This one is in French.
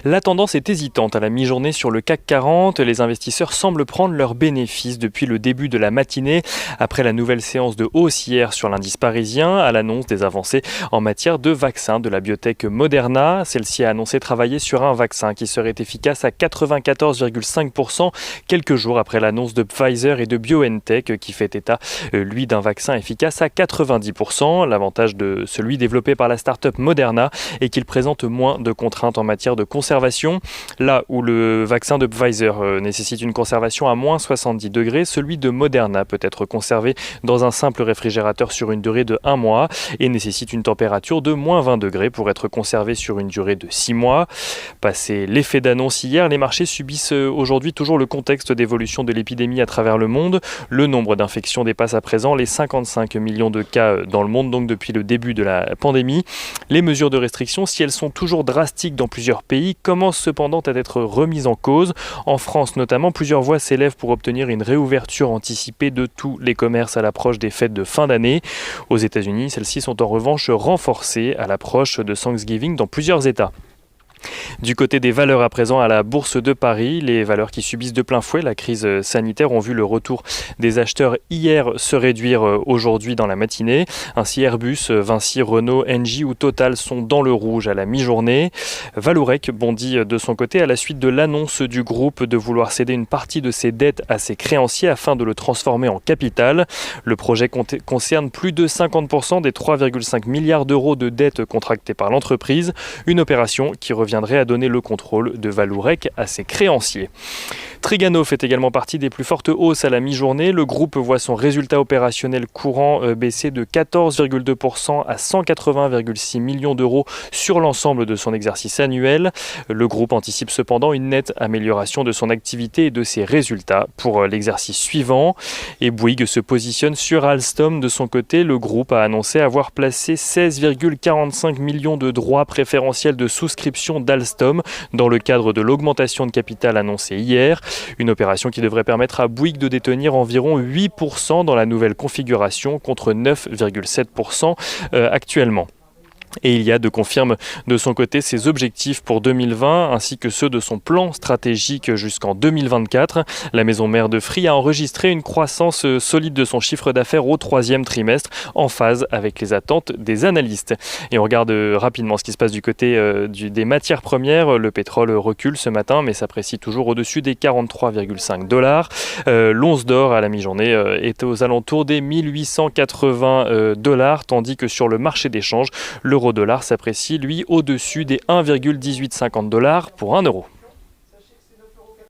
La tendance est hésitante à la mi-journée sur le CAC 40. Les investisseurs semblent prendre leurs bénéfices depuis le début de la matinée, après la nouvelle séance de hausse hier sur l'indice parisien, à l'annonce des avancées en matière de vaccin de la biotech Moderna. Celle-ci a annoncé travailler sur un vaccin qui serait efficace à 94,5%, quelques jours après l'annonce de Pfizer et de BioNTech qui fait état, lui, d'un vaccin efficace à 90%. L'avantage de celui développé par la start-up Moderna est qu'il présente moins de contraintes en matière de conservation. Là où le vaccin de Pfizer nécessite une conservation à moins 70 degrés, celui de Moderna peut être conservé dans un simple réfrigérateur sur une durée de 1 mois et nécessite une température de moins 20 degrés pour être conservé sur une durée de 6 mois. Passé l'effet d'annonce hier, les marchés subissent aujourd'hui toujours le contexte d'évolution de l'épidémie à travers le monde. Le nombre d'infections dépasse à présent les 55 millions de cas dans le monde, donc depuis le début de la pandémie. Les mesures de restriction, si elles sont toujours drastiques dans plusieurs pays, commencent cependant à être remises en cause. En France notamment, plusieurs voix s'élèvent pour obtenir une réouverture anticipée de tous les commerces à l'approche des fêtes de fin d'année. Aux États-Unis, celles-ci sont en revanche renforcées à l'approche de Thanksgiving dans plusieurs États. Du côté des valeurs à présent à la Bourse de Paris, les valeurs qui subissent de plein fouet la crise sanitaire ont vu le retour des acheteurs hier se réduire aujourd'hui dans la matinée. Ainsi Airbus, Vinci, Renault, Engie ou Total sont dans le rouge à la mi-journée. Vallourec bondit de son côté à la suite de l'annonce du groupe de vouloir céder une partie de ses dettes à ses créanciers afin de le transformer en capital. Le projet concerne plus de 50% des 3,5 milliards d'euros de dettes contractées par l'entreprise. Une opération qui reviendrait à donner le contrôle de Vallourec à ses créanciers. Trigano fait également partie des plus fortes hausses à la mi-journée. Le groupe voit son résultat opérationnel courant baisser de 14,2% à 180,6 millions d'euros sur l'ensemble de son exercice annuel. Le groupe anticipe cependant une nette amélioration de son activité et de ses résultats pour l'exercice suivant. Et Bouygues se positionne sur Alstom. De son côté, le groupe a annoncé avoir placé 16,45 millions de droits préférentiels de souscription d'Alstom dans le cadre de l'augmentation de capital annoncée hier. Une opération qui devrait permettre à Bouygues de détenir environ 8% dans la nouvelle configuration contre 9,7% actuellement. Et Iliad confirme de son côté ses objectifs pour 2020 ainsi que ceux de son plan stratégique jusqu'en 2024. La maison mère de Free a enregistré une croissance solide de son chiffre d'affaires au 3e trimestre en phase avec les attentes des analystes. Et on regarde rapidement ce qui se passe du côté des matières premières. Le pétrole recule ce matin mais s'apprécie toujours au-dessus des 43,5 $. L'once d'or à la mi-journée est aux alentours des 1880 $, tandis que sur le marché d'échange, l'euro-dollar s'apprécie, lui, au-dessus des 1,1850 $ pour 1 euro.